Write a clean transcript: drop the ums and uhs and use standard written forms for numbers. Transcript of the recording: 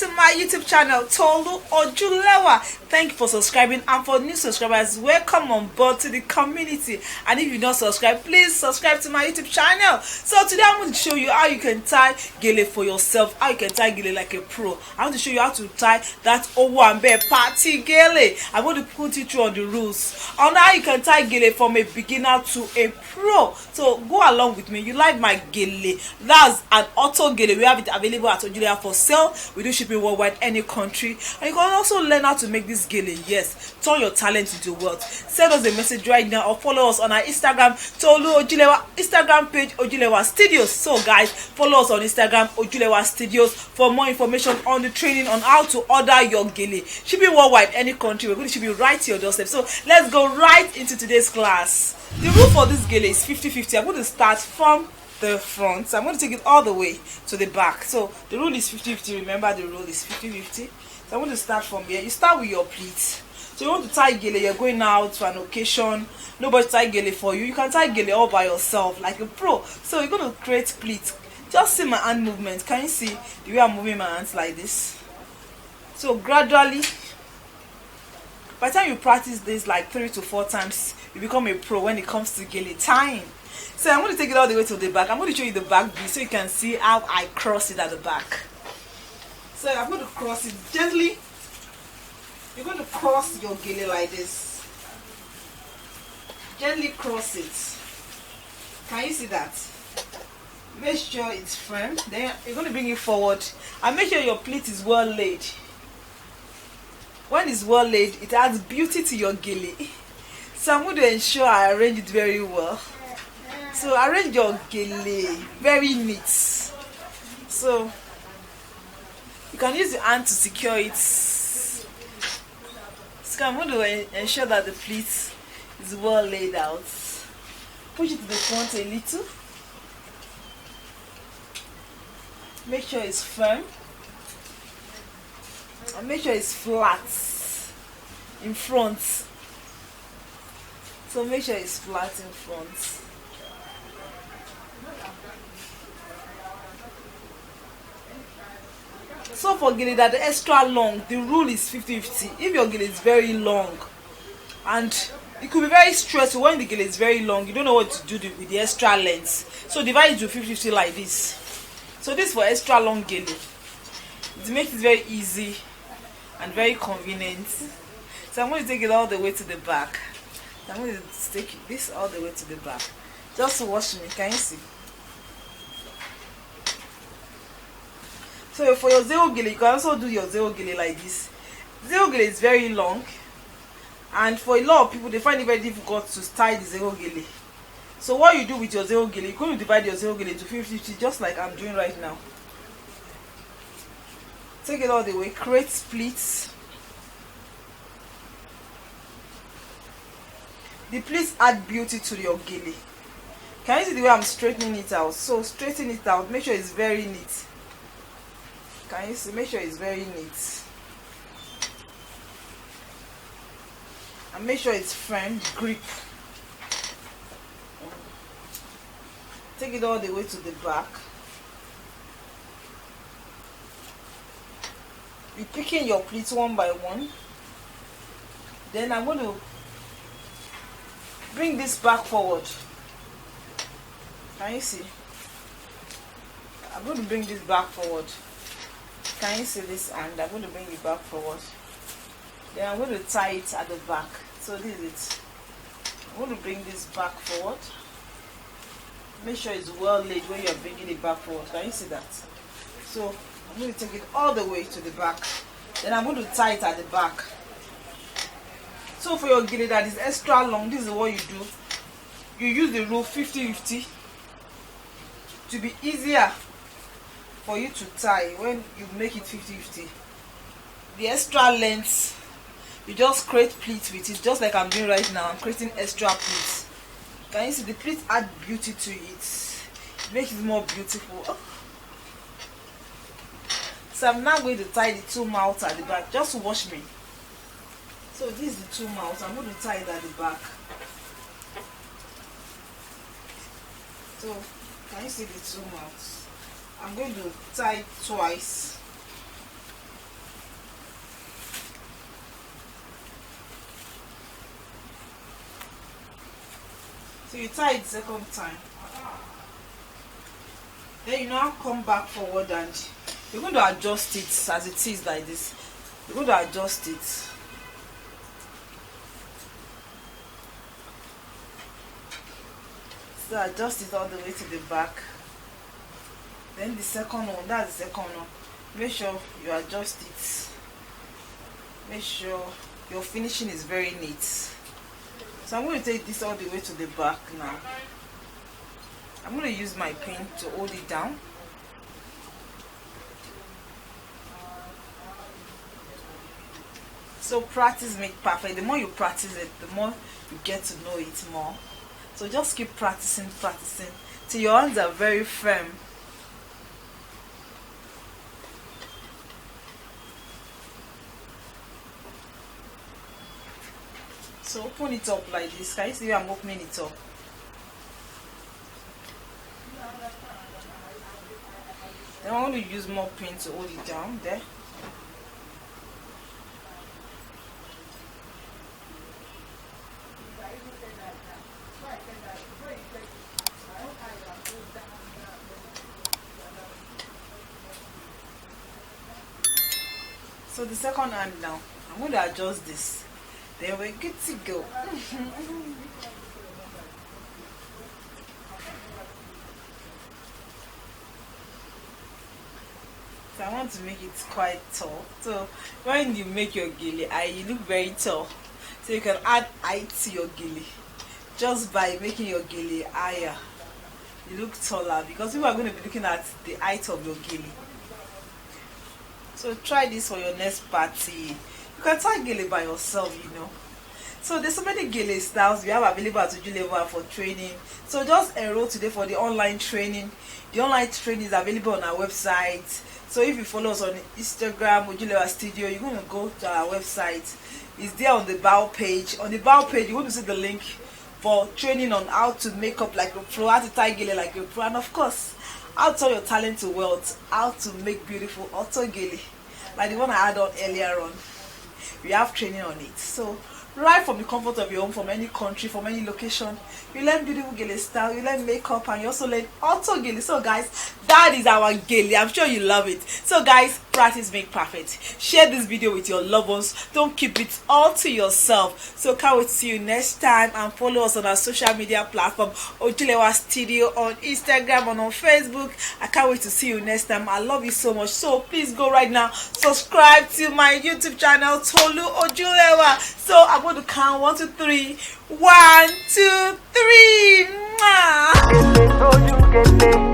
to my YouTube channel, Tolu Ojulewa. Thank you for subscribing, and for new subscribers, welcome on board to the community. And if you don't subscribe, please subscribe to my YouTube channel. So today I'm going to show you how you can tie Gele for yourself, how you can tie Gele like a pro. I want to show you how to tie that Owambe party Gele. I'm going to put you through on the rules on how you can tie Gele from a beginner to a pro. So go along with me. You like my Gele? That's an auto Gele. We have it available at Ojulewa for sale. We do shipping worldwide, any country. And you can also learn how to make this Gele. Yes, turn your talent into wealth. Send us a message right now or follow us on our Instagram, Tolu Ojulewa, Instagram page Ojulewa Studios. So guys, follow us on Instagram, Ojulewa Studios, for more information on the training on how to order your Gele. Shipping worldwide, any country. We're going to ship it right to your doorstep. So let's go right into today's class. The rule for this Gele is 50-50. I'm going to start from the front, so I'm going to take it all the way to the back. So the rule is 50-50. Remember, the rule is 50-50. So I'm going to start from here. You start with your pleats. So you want to tie Gele, you're going out to an occasion, nobody tie Gele for you. You can tie Gele all by yourself like a pro. So you're going to create pleats. Just see my hand movement. Can you see the way I'm moving my hands like this? So gradually, by the time you practice this like 3 to 4 times, you become a pro when it comes to Gele tying. So I'm going to take it all the way to the back. I'm going to show you the back view so you can see how I cross it at the back. So I'm going to cross it gently. You're going to cross your Gele like this. Gently cross it. Can you see that? Make sure it's firm. Then you're going to bring it forward. And make sure your pleat is well laid. When it's well laid, it adds beauty to your Gele. So I'm going to ensure I arrange it very well. So arrange your Gele very neat. So you can use your hand to secure it. So I'm going to ensure that the pleat is well laid out. Push it to the front a little. Make sure it's firm. And make sure it's flat in front. So make sure it's flat in front. So for Gele that the extra long, the rule is 50-50. If your Gele is very long, and it could be very stressful when the Gele is very long, you don't know what to do with the extra length. So divide it to 50-50 like this. So this for extra long Gele. It makes it very easy and very convenient. So I'm going to take it all the way to the back. So I'm going to take this all the way to the back. Just watch me. Can you see? So for your zero Gele, you can also do your zero Gele like this. Zero Gele is very long, and for a lot of people, they find it very difficult to tie the zero Gele. So what you do with your zero Gele, you're going to divide your zero Gele into 50-50, just like I'm doing right now. Take it all the way, create splits. The pleats add beauty to your Gele. Can you see the way I'm straightening it out? So straighten it out, make sure it's very neat. Can you see? Make sure it's very neat. And make sure it's firm, grip. Take it all the way to the back. You're picking your pleats one by one. Then I'm going to bring this back forward. Can you see? I'm going to bring this back forward. Can you see this hand? I'm going to bring it back forward. Then I'm going to tie it at the back. So this is it. I'm going to bring this back forward. Make sure it's well laid when you're bringing it back forward. Can you see that? So I'm going to take it all the way to the back. Then I'm going to tie it at the back. So for your Gele that is extra long, this is what you do. You use the rule 50-50 to be easier for you to tie when you make it 50-50. The extra length, you just create pleats with it, just like I'm doing right now. I'm creating extra pleats. Can you see the pleats add beauty to it? It makes it more beautiful. So I'm now going to tie the two mouths at the back. Just watch me. So this is the two mouths. I'm going to tie it at the back. So can you see the two mouths? I'm going to tie twice. So you tie it the second time. Then you now come back forward and you're going to adjust it as it is like this. You're going to adjust it. So adjust it all the way to the back. Then the second one, that's the second one. Make sure you adjust it. Make sure your finishing is very neat. So I'm going to take this all the way to the back now. I'm going to use my pin to hold it down. So practice makes perfect. The more you practice it, the more you get to know it more. So just keep practicing till your hands are very firm. So open it up like this. Can you see I'm opening it up? Then I'm going to use more pin to hold it down there. So the second hand now, I'm going to adjust this. Then we're good to go. So I want to make it quite tall. So when you make your gele, you look very tall. So you can add height to your gele. Just by making your gele higher, you look taller because people are going to be looking at the height of your gele. So try this for your next party. You can tie gele by yourself, you know. So there's so many gele styles we have available at Ojulewa for training. So just enroll today for the online training. The online training is available on our website. So if you follow us on Instagram, Ojulewa Studio, you're going to go to our website. It's there on the bio page. On the bio page, you're going to see the link for training on how to make up like a pro, how to tie gele like a pro, and of course, how to turn your talent to wealth, how to make beautiful auto gele, like the one I had on earlier on. We have training on it. So right from the comfort of your home, from any country, from any location, you learn beautiful gele style, you learn makeup, and you also learn auto gele. So guys, that is our gele. I'm sure you love it. So guys, practice make perfect. Share this video with your loved ones. Don't keep it all to yourself. So can't wait to see you next time, and follow us on our social media platform, Ojulewa Studio, on Instagram and on Facebook. I can't wait to see you next time. I love you so much. So please go right now, subscribe to my YouTube channel, Tolu Ojulewa. So I'm going to count 1, 2, 3. 1, 2, 3. Mwah!